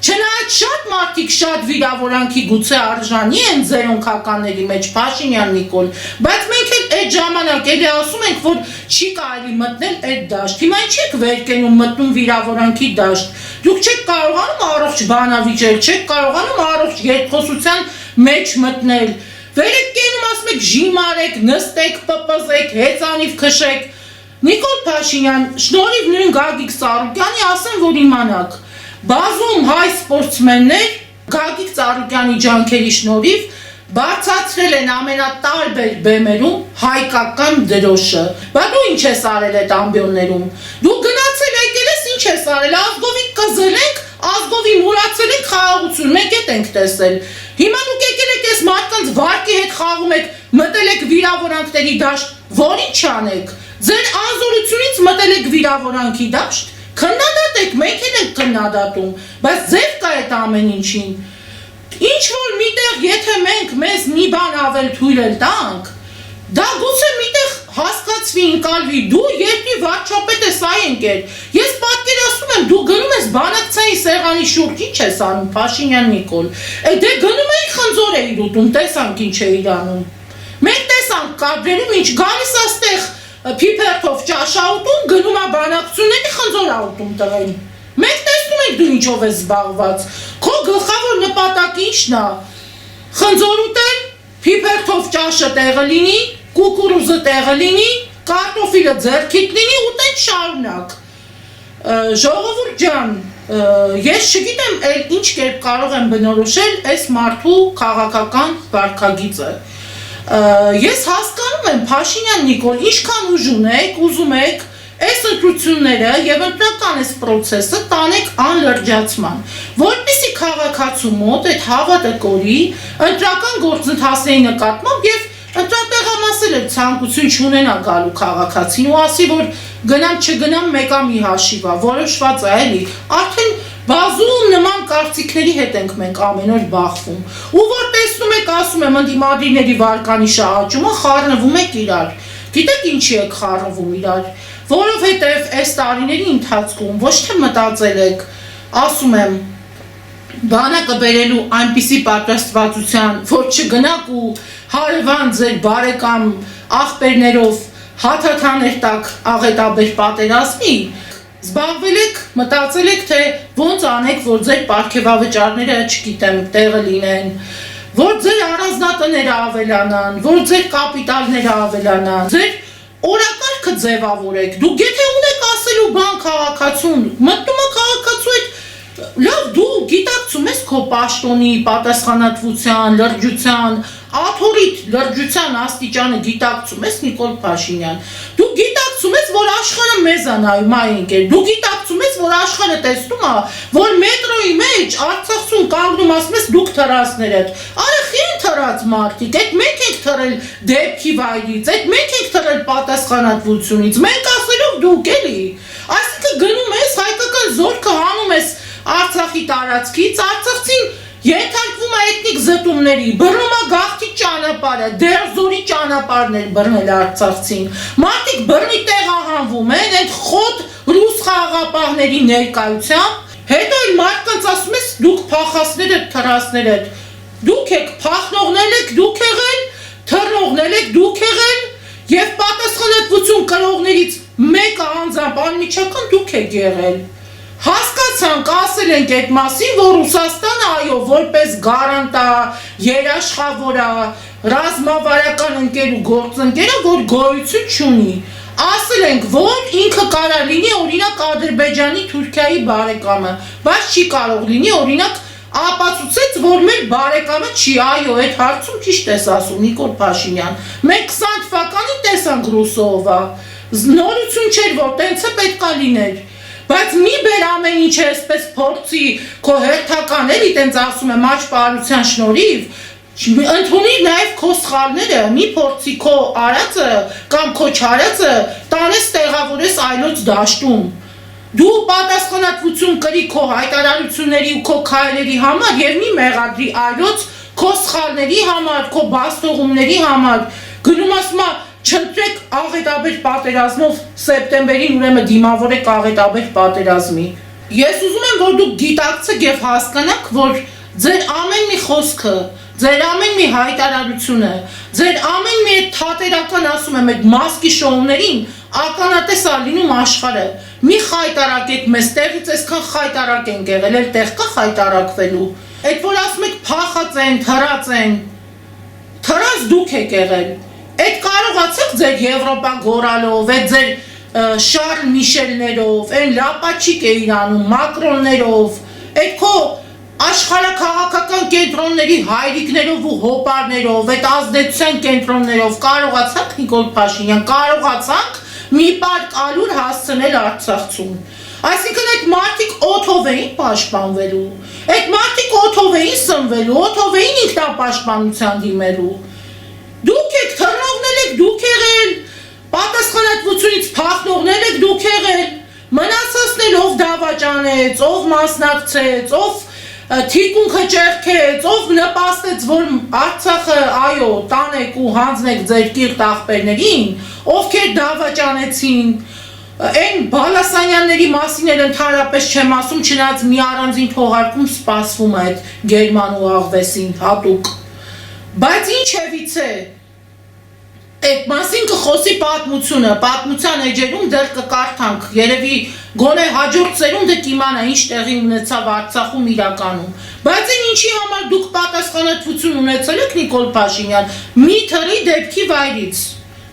Չնայած շատ մարդիկ շատ վիրավորանքի գուցե արժանի են ձեր օնքականների մեջ, Փաշինյան Նիկոլ, բայց մենք էլ այդ ժամանակ էլի ասում ենք, որ չի կարելի մտնել այդ դաշտ։ Հիմա ինչ եք վեր կենում մտնում վիրավորանքի դաշտ։ Դուք չեք կարողանում առողջ բանավիճել, չեք կարողանում առողջ երկխոսության մեջ մտնել։ Վեր եք կենում, ասում եք ժիմարեք, նստեք, պպզեք, հեծանիվ քշեք։ Նիկոլ Փաշինյան, շնորհիվ նույն Գագիկ Ծառուկյանի ասեմ, որ իմանաք, բազում հայ սպորտսմեններ Գագիկ Ծառուկյանի ջանքերի շնորհիվ բարձրացրել են ամենատարբեր բեմերում հայկական դրոշը։ Բա դու ինչ ես արել այդ ամբիոններում։ Դու գնացել եկել ես ինչ ես արել, ազգովի կզել ենք, ազգովի մուրացել ենք խաղաղություն, մենք հետ ենք տեսել։ Հիմա դուք եկել եք այս մարդկանց վարկի հետ խաղում եք, մտել եք վիրավորանքների դաշտ, որի՞նչ անեք։ Ձեր անզորությունից մտել եք վիրավորանքի դաշտ, քննադատեք, մենք էլ ենք քննադատում, բայց ձեր կա այդ ամեն ինչին։ Ինչ որ միտեղ եթե մենք մեզ մի բան ավել թույլ էլ տանք, դա գուցե միտեղ հասկացվի, ընկալվի, դու երկրի վարչապետ ես այ ընկեր, ես պատկերացնում եմ, դու գնում ես բանակցային սեղանի շուրջ, ինչ ես անում, Փաշինյան Նիկոլ, դե գնում էի խնձոր էիր ուտում, տեսանք ինչ էիր անում, մենք տեսանք կադրերում ինչ գալիս աստեղ փիփերթով ճաշա ուտում, գնում է բանակցությունների խնձոր ա ուտում տղեն, մենք տեսնում ենք դու ինչով ես զբաղված, քո գլխավոր նպատակը ինչն է, խնձոր ուտել, փիփերթով ճաշը տեղը լինի, կուկուրուզը տեղը լինի, կարտոֆիլը ձեռքիդ լինի, ուտենք շարունակ։ Ժողովուրդ ջան, ես չգիտեմ ինչ կերպ կարող եմ բնորոշել այս մարդու քաղաքական վարքագիծը։ Ես հասկանում եմ Փաշինյան Նիկոլ, ինչքան ուժ ունեք, ուզում եք այս ընտրությունները եւ ընտրական այս process-ը տանեք անլրջացման, որպեսզի քաղաքացու մոտ այդ հավատը կորի ընտրական գործընթացների նկատմամբ եւ ընտրատեղամասերը ցանկություն չունենա գալու քաղաքացին ու ասի, որ գնամ չգնամ մեկա մի հաշիվա, որոշված է էլի, արդեն բազում նման կարծիքների հետ ենք մենք ամեն օր բախվում, ու որ տեսնում եք, ասում եմ, ընդդիմադիրների վարկանիշը աճում է, խառնվում եք իրար, գիտեք ինչի եք խառնվում իրար, որովհետև այս տարիների ընթացքում ոչ թե մտածել եք, ասում եմ, բանակը բերելու այնպիսի պատրաստվածության, որ չգնաք ու հարևան ձեր բարեկամ աղբերներով հաթաթաներ տակ աղետաբեր պատերազմի, զբաղվել եք, մտածել եք, թե ոնց անեք, որ ձեր պարգևավճարները, չգիտեմ, տեղը լինեն, որ ձեր առանձնատները ավելանան, որ ձեր կապիտալները ավելանան, ձեր օրակարգը ձևավորեք, դուք եթե ունեք ասելու բան քաղաքացուն, մտնում է քաղաքացու այդ լավ դու գիտակցում ես քո պաշտոնի, պատասխանատվության, լրջության, աթորիտ լրջության աստիճանը գիտակցում ես Նիկոլ Փաշինյան, դու գիտակցում ես, որ աշխարհը մեզ է նայում այ ընկեր, դու գիտակցում ես, որ աշխարհը տեսնում է, որ մետրոյի մեջ Արցախցուն կանգնում ասում ես դուք թռածներդ, արախի են թռած մարդիկ, այդ մենք ենք թռել դեպքի վայրից, այդ մենք ենք թռել պատասխանատվությունից, մենք ասելով դուք էլի, այսինքն գնում ես հայկական զորքը հանում ես Արցախի տարածքից, Արցախցին ենթարկվում է էթնիկ զտումների, բռնում է գաղթի ճանապարհը, դերձորի ճանապարհներ բռնել Արցախցին, մարդիկ բռնի տեղահանվում են այդ խոտ ռուս խաղաղապահների ներկայությամբ, հետո էլ մարդկանց ասում ես դուք փախածներ եք, թռածներ եք, դուք եք փախնողներ եք, դուք եղել, թռնողներ եք, դուք եղել եւ պատասխանատվություն կրողներից մեկը անձամբ անմիջական դուք եք եղել։ Հասկացանք, ասել ենք այդ մասին, որ Ռուսաստանը այո, որպես գարանտ է, երաշխավոր է, ռազմավարական ընկեր ու գործընկեր է, որ գոյություն չունի։ Ասել ենք, որ ինքը կարող լինի օրինակ Ադրբեջանի, Թուրքիայի բարեկամը, բայց չի կարող լինի օրինակ ապացուցեց, որ մեր բարեկամը չի, այո, այդ հարցում ճիշտ ես ասում Նիկոլ Փաշինյան։ Մենք 20 թվականին տեսանք Ռուսովա, նորություն չէր, որ տենց է պետքա լիներ։ Բայց մի բեր ամեն ինչ է այսպես փորձի քո հերթական էլի տենց ասում եմ աճպարության շնորհիվ, ընդունի նաև քո սխալները, մի փորձի քո արածը կամ քո չարածը տանես տեղավորես այլոց դաշտում։ Դու պատասխանատվություն կրի քո հայտարարությունների ու քո քայլերի համար եւ մի մեղադրի այլոց քո սխալների համար, քո բաստողումների համար։ Գնում ասում չընտրեք աղետաբեր պատերազմով սեպտեմբերին ուրեմն դիմավորեք աղետաբեր պատերազմի։ Ես ուզում եմ, որ դուք գիտակցեք եւ հասկանաք, որ ձեր ամեն մի խոսքը, ձեր ամեն մի հայտարարությունը, ձեր ամեն մի թատերական ասում եմ այդ մասկի շոուներին ականատես է լինում աշխարհը։ Մի խայտարակեք մեզ տեղից, այսքան խայտարակ են եղել, էլ տեղ կա խայտարակվելու։ Այդ որ ասում եք փախած են, թռած են, թռած դուք եք եղել։ Այդ կարողացեք ձեր Եվրոպա գորալով, այդ ձեր Շարլ Միշելներով, այն լապաչիկ էին անում, Մակրոններով, այդ քո աշխարհաքաղաքական կենտրոնների հայրիկներով ու հոպարներով, այդ ազդեցության կենտրոններով կարողացանք Նիկոլ Փաշինյան, կարողացանք մի պարկ ալուր հասցնել Արցախցուն։ Այսինքն այդ մարդիկ օթով էին պաշտպանվելու, այդ մարդիկ օթով էին սնվելու, օթով էին ինքնապաշտպանության դիմելու։ Դուք եք թռնողներ եք, դուք եղել, պատասխանատվությունից փախնողներ եք, դուք եղել, մնացածներ ով դավաճանեց, ով մասնակցեց, ով թիկունքը ճեղքեց, ով նպաստեց, որ Արցախը, այո, տանեք ու հանձնեք ձեր կիրթ աղբերներին, ովքեր դավաճանեցին, այն Բալասանյանների մասին էլ ընդհանրապես չեմ ասում, չնայած մի առանձին թողարկում սպասվում է այդ Գերման ու Աղվեսին հատուկ, բայց ինչևից է, այդ մասին կխոսի պատմությունը, պատմության էջերում դեռ կկարդանք, երևի գոնե հաջորդ սերունդը կիմանա ինչ տեղի ունեցավ Արցախում իրականում, բայց այն ինչի համար դուք պատասխանատվություն ունեցել եք Նիկոլ Փաշինյան, մի թռի դեպքի վայրից,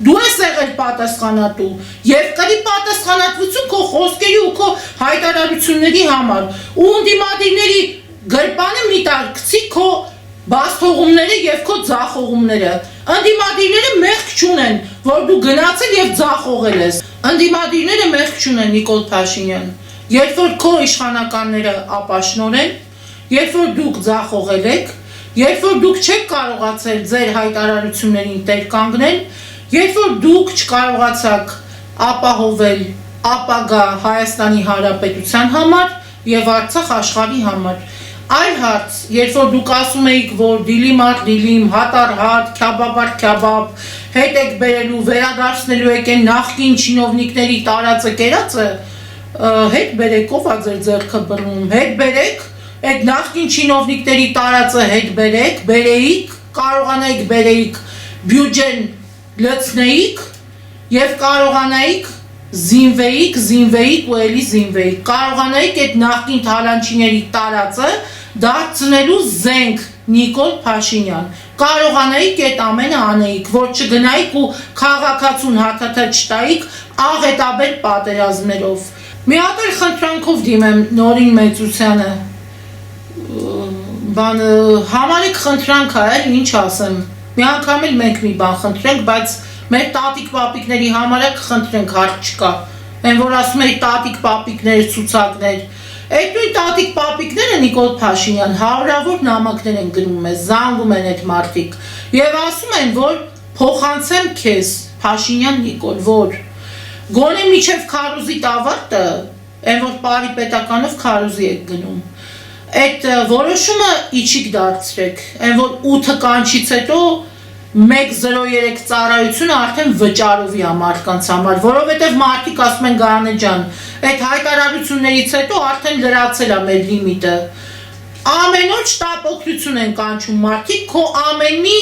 դու ես եղել պատասխանատու եւ կրի պատասխանատվություն քո խոսքերի ու քո հայտարարությունների համար, ու ընդդիմադիրների գրպանը մի տար գցի քո բաստողումները եւ քո ձախողումները, ընդդիմադիրները մեղք չունեն, որ դու գնացել եւ ձախողել ես, ընդդիմադիրները մեղք չունեն Նիկոլ Փաշինյան, երբ որ քո իշխանականները ապաշնոր են, երբ որ դուք ձախողել եք, երբ որ դուք չեք կարողացել ձեր հայտարարություններին տեր կանգնել, երբ որ դուք չկարողացաք ապահովել ապագա Հայաստանի Հանրապետության համար եւ Արցախ աշխարհի համար, այլ հարց, երբ որ դուք ասում էիք, որ դիլիմ առ դիլիմ, հատ առ հատ, քյաբաբ առ քյաբաբ, հետ եք բերելու, վերադարձնելու եք այն նախկին չինովնիկների տարածը կերածը, հետ բերեք, ով ա ձեր ձեռքը բռնում, հետ բերեք, այդ նախկին չինովնիկների տարածը հետ բերեք, բերեիք, կարողանայիք բերեիք, բյուջեն լցնեիք եւ կարողանայիք զինվեիք ու էլի զինվեիք, կարողանայիք այդ նախկին թալանչիների տարածը դարձնելու զենք Նիկոլ Փաշինյան, կարողանայիք այդ ամենը անեիք, որ չգնայիք ու քաղաքացուն հաթաթա չտայիք աղետաբեր պատերազմներով։ Մի հատ էլ խնդրանքով դիմեմ Նորին Մեծությանը, համարեք խնդրանք է, ինչ ասեմ, մի անգամ էլ մենք մի բան խնդրենք, բայց մեր տատիկ պապիկների համար կխնդրենք, հարց չկա, այն որ ասում էի տատիկ պապիկներ, ցուցակներ, այդ նույն տատիկ պապիկները Նիկոլ Փաշինյան հարյուրավոր նամակներ են գնում մեզ, զանգում են այդ մարդիկ եւ ասում են, որ փոխանցեմ քեզ Փաշինյան Նիկոլ, որ գոնե միջև քարոզի տավարտը, այն որ Պարի պետականով քարոզի եք գնում, այդ որոշումը իջիկ դարձրեք, այն որ 8 կանչից հետո 103 ծառայությունը արդեն վճարովի է մարդկանց համար, որովհետև մարդիկ ասում են Գարանե ջան, այդ հայտարարություններից հետո արդեն լրացել է մեր լիմիտը, ամեն օր շտապօգնություն են կանչում մարդիկ, քո ամեն մի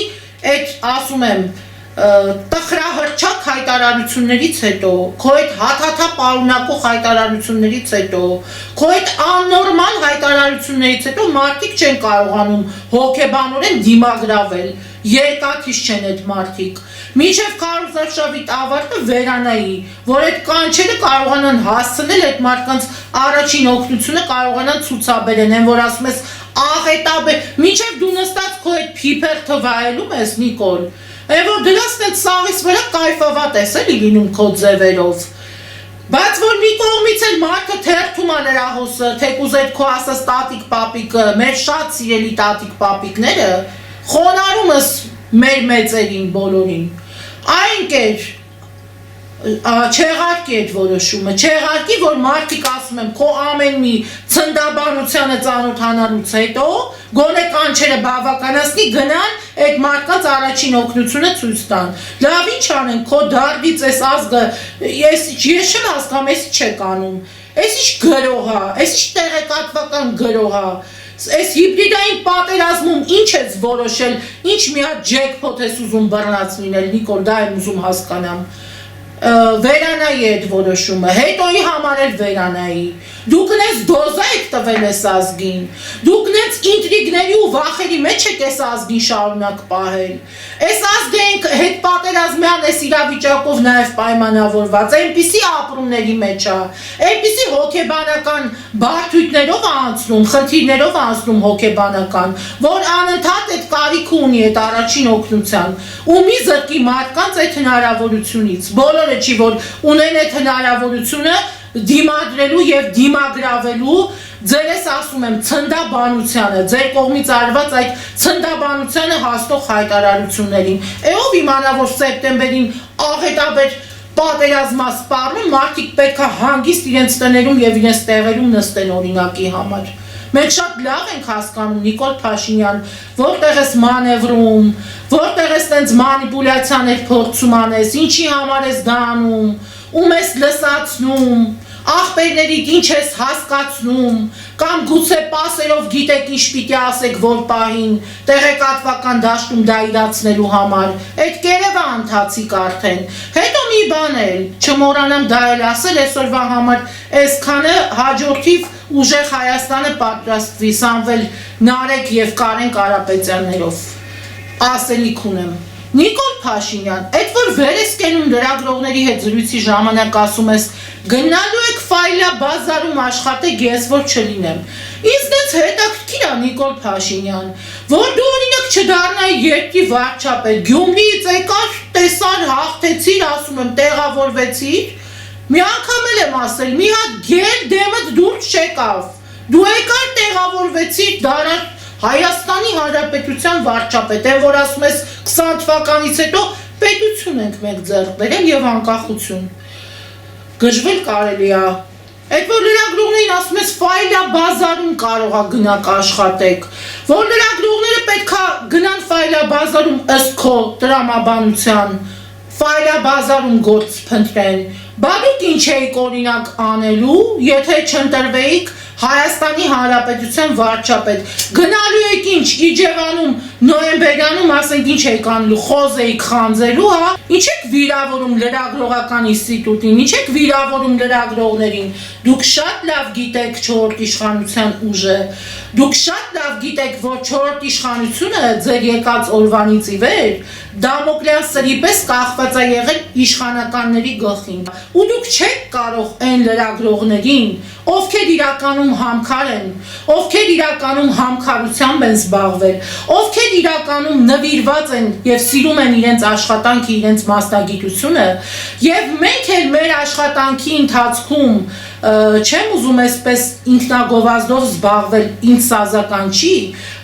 այդ ասում եմ տխրահրճակ հայտարարություններից հետո, քո այդ հաթաթա պարունակող հայտարարություններից հետո, քո այդ աննորմալ հայտարարություններից հետո մարդիկ չեն կարողանում հոգեբանորեն դիմագրավել, երկաթից չեն այդ մարդիկ, մինչև քարոզարշավի ավարտը վերանայի, որ այդ կանչերը կարողանան հասցնել այդ մարդկանց առաջին օգնությունը կարողանան ցուցաբերեն, են որ ասում ես աղետաբեր, մինչև դու նստած քո այդ փիփեր թվայելում ես Նիկոլ, Այն որ դրասն այդ սաղից վրա կայֆավատ ես էլի լինում քո ձևերով, բայց որ մի կողմից էլ մարդը թերթում է նրա հոսը, թեկուզ այդ քո ասած տատիկ պապիկը, մեր շատ սիրելի տատիկ պապիկները, խոնարհումս մեր մեծերին բոլորին, այն կեր, չեղարկի այդ որոշումը, չեղարկի, որ մարդիկ ասում եմ, քո ամեն մի ցնդաբանությանը ծանոթանալուց հետո, գոնե կանչերը բավականացնի գնան այդ մարդկանց առաջին օգնությունը ցույց տան։ Լավ ինչ անեն, քո դարդից այս ազգը, ես չեմ հասկանում, ես չեք անում։ Այս ինչ գրող է, այս ինչ տեղեկատվական գրող է։ Այս հիբրիդային պատերազմում ինչ ես որոշել, ինչ մի հատ ջեքփոթ ես ուզում բռնած լինել, Նիկոլ, դա եմ ուզում հասկանամ։ Վերանայի այդ որոշումը, հետոյի համար էլ վերանայի, դուք նենց դոզա եք տվել ես ազգին, դուք նենց ինտրիգների ու վախերի մեջ եք ես ազգին շարունակ պահել, ես ազգը ենք հետ պատերազմյան այս իրավիճակով նաև պայմանավորված, այնպիսի ապրումների մեջ է, այնպիսի հոգեբանական բարդույթներով անցնում, խնդիրներով անցնում հոգեբանական, որ անընդհատ այդ կարիքը ունի այդ առաջին օգնության, ու մի զրկի մարդկանց այդ հնարավորությունից, բոլորը չի, որ ունեն այդ հնարավորությունը դիմադրելու եւ դիմագրավելու ձերես ասում եմ ցնդաբանությանը, ձեր կողմից արված այդ ցնդաբանությանը հաստող հայտարարություններին։ Ով իմանա, որ սեպտեմբերին աղետաբեր պատերազմա սպառնում, մարդիկ պետք է հանգիստ իրենց տներում եւ իրենց տեղերում նստեն օրինակի համար։ Մենք շատ լավ ենք հասկանում, Նիկոլ Փաշինյան, որտեղ ես մանևրում, որտեղ ես տենց մանիպուլյացիաներ փորձում անես, ինչի համար ես դա անում, ում ես լսացնում, աղբերներիդ ինչ ես հասկացնում, կամ գուցե պասերով գիտեք ինչ պիտի ասեք որ պահին, տեղեկատվական դաշտում դա իրացնելու համար, այդ կերևա ընթացիկ արդեն, հետո մի բան էլ, չմոռանամ դա էլ ասել, այսօրվա համար այսքանը հաջորդիվ ուժեղ Հայաստանը պատրաստվի Սամվել Նարեկ և Կարեն Կարապետյաններով, ասելիք ունեմ, Նիկոլ Փաշինյան, այդ որ վեր ես կենում լրագրողների հետ զրույցի ժամանակ ասում ես գնալու եք ֆայլա բազարում աշխատեք, ես որ չլինեմ։ Ինձ դες հետաքրքիր է Նիկոլ Փաշինյան, որ դու օրինակ չդառնայի երկրի վարչապետ, Գյումրիից եկար, տեսար, հաղթեցիր, ասում եմ, տեղավորվեցիր, մի անգամ էլ եմ ասել, մի հատ գեր դեմդ դուրս չեկավ, դու եկար տեղավորվեցիր, դարար Հայաստանի Հանրապետության վարչապետ, այն որ ասում ես 20 թվականից հետո պետություն ենք մենք ձեռք բերել եւ անկախություն։ Գժվել կարելի է։ Այդ որ լրագրողներին ասում ես ֆայլա բազարում կարող է գնաք աշխատեք, որ լրագրողները պետքա գնան ֆայլա բազարում ըստ քո տրամաբանության, ֆայլա բազարում գործ փնտրեն։ Բա դուք ինչ էիք օրինակ անելու, եթե չընտրվեիք Հայաստանի Հանրապետության վարչապետ, գնալու եք ինչ, Իջևանում, նոյեմբերյանում, ասենք ինչ եք անելու, խոզ էիք խանձելու, հա, ինչ եք վիրավորում լրագրողական ինստիտուտին, ինչ եք վիրավորում լրագրողներին, դուք շատ լավ գիտեք չորրորդ իշխանության ուժը, դուք շատ լավ գիտեք, որ չորրորդ իշխանությունը ձեր եկած օրվանից ի վեր, Դամոկլեան սրի պես կախված է եղել իշխանականների գլխին, ու դուք չեք կարող այն լրագրողներին, ովքեր իրականում համքար են, ովքեր իրականում համքարությամբ են զբաղվել, ովքեր իրականում նվիրված են եւ սիրում են իրենց աշխատանքը, իրենց մասնագիտությունը, եւ մենք էլ մեր աշխատանքի ընթացքում չեմ ուզում այսպես ինքնագովազդով զբաղվել, ինձ սազական չի,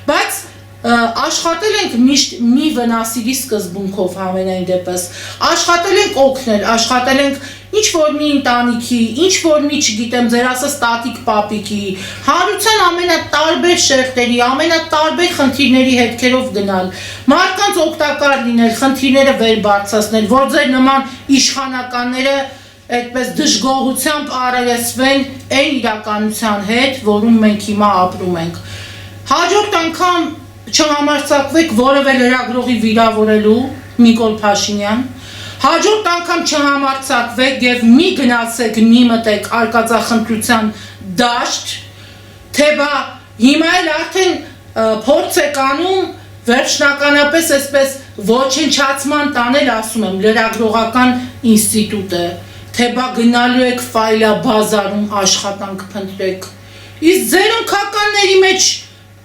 բայց աշխատել ենք միշտ մի վնասիրի սկզբունքով համենայն դեպս, աշխատել ենք օգնել, աշխատել ենք ինչ-որ մի ընտանիքի, ինչ-որ մի չգիտեմ ձեր ասած տատիկ պապիկի, հանրության ամենատարբեր շերտերի, ամենատարբեր խնդիրների հետքերով գնալ, մարդկանց օգտակար լինել, խնդիրները վեր բարձրացնել, որ ձեր նման իշխանականները այդպես դժգոհությամբ առերեսվեն այն իրականության հետ, որում մենք հիմա ապրում ենք։ Հաջորդ անգամ չհամարձակվեք որևէ լրագրողի վիրավորելու, Նիկոլ Փաշինյան, հաջորդ անգամ չհամարձակվեք եւ մի գնացեք, մի մտեք արկածախնդրության դաշտ, թե բա հիմա էլ արդեն փորձ եք անում վերջնականապես այսպես ոչնչացման տանել, ասում եմ, լրագրողական ինստիտուտը, թե բա գնալու եք ֆայլա բազարում աշխատանք փնտրեք։ Իսկ ձեր ընկականների մեջ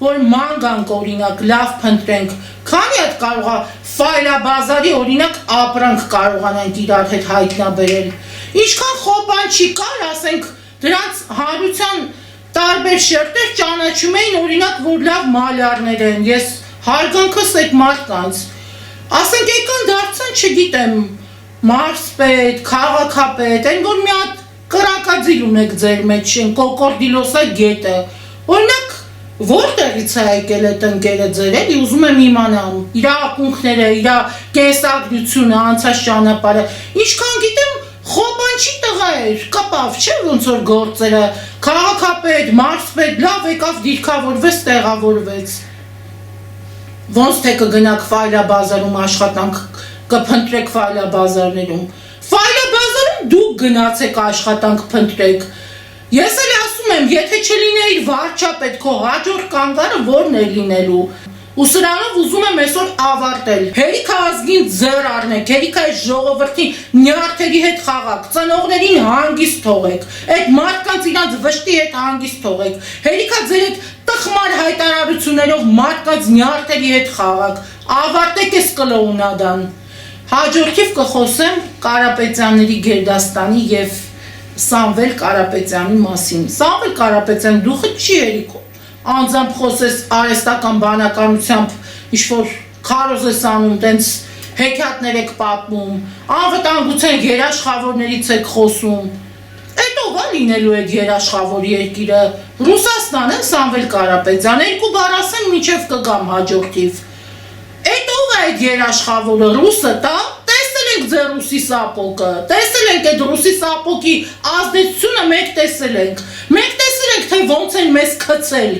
որ մանգանք օրինակ լավ փնտրենք, քանի հատ կարող է ֆայլա բազարի օրինակ ապրանք կարողանանք իրար հետ հայտնաբերել։ Ինչքան խոպանչի կար, ասենք դրանց հանրության տարբեր շերտեր ճանաչում էին օրինակ որ լավ մալյարներ են, ես հարգանքս այդ մարդկանց, ասենք եկան դարձան, չգիտեմ, մարզպետ, քաղաքապետ, այն որ մի հատ կրակաձիլ ունեք ձեր մեջ, կոկորդիլոսա գետը, օրինակ որտեղից է եկել այդ ընկերը ձեր էլի, ուզում եմ իմանամ, իր ակունքները, իր կենսագրությունը, անցած ճանապարհը, ինչքան գիտեմ խոպանչի տղա էր, կպավ, չէ ոնց որ գործերը, քաղաքապետ, մարզպետ, լավ եկավ դիրքավորվեց, տեղավորվեց, ոնց թե կգնաք ֆայլա բազարում աշխատանք, կփնտրեք ֆայլա բազարներում, ֆայլա բազարում դուք գնացեք աշխատանք փնտրեք, ես էլ ասում եմ, եթե չլինեիր վարչապետ, քո հաջորդ կանգառը որն է լինելու, Ու սրանով ուզում եմ այսօր ավարտել։ Հերիք ազգին ձեռ առնեք, հերիք այս ժողովրդի նյարդերի հետ խաղաք, ծնողներին հանգիստ թողեք, այդ մարդկանց իրանց վշտի հետ հանգիստ թողեք, հերիքա ձեր այդ տխմար հայտարարություններով մարդկանց նյարդերի հետ խաղաք, ավարտեք այս կլոունադան։ Հաջորդիվ կխոսեմ Կարապետյանների գերդաստանի եւ Սամվել Կարապետյանի մասին։ Սամվել Կարապետյան դուխը չի երիք անձամբ խոսես արհեստական բանականությամբ ինչ-որ քարոզ ես անում, տենց հեքիաթներ եք պատմում, անվտանգության երաշխավորներից եք խոսում։ Էդ ով է լինելու այդ երաշխավոր երկիրը։ Ռուսաստանը, Սամվել Կարապետյան, 2 բառ ասեմ մինչև կգամ հաջորդիվ։ Էդ ով է այդ երաշխավորը, ռուսը, տա։ Տեսել ենք ձեր ռուսի սապոկը, տեսել ենք այդ ռուսի սապոկի ազդեցությունը մենք տեսել ենք, թե ոնց են մեզ քցել,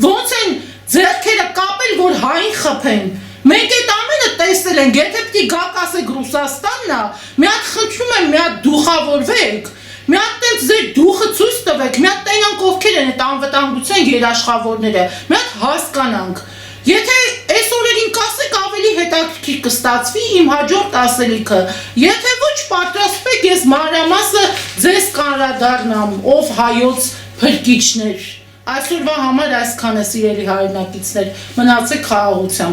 ոնց են ձեռքերը կապել, որ հային խփեն, մենք այդ ամենը տեսել ենք, եթե պիտի գաք ասեք Ռուսաստանն է, մի հատ խնդրում եմ, մի հատ դուխավորվեք, մի հատ տենց ձեր դուխը ցույց տվեք, մի հատ տենանք ովքեր են այդ անվտանգության երաշխավորները, մի հատ հասկանանք, եթե այս օրերին կասեք ավելի հետաքրքիր կստացվի իմ հաջորդ ասելիքը, եթե ոչ պատրաստվեք ես մանրամասը ձեզ կանրադառնամ, ով հայոց փրկիչներ, այսօրվա համար այսքանը սիրելի հայրենակիցներ, մնացեք խաղաղությամբ։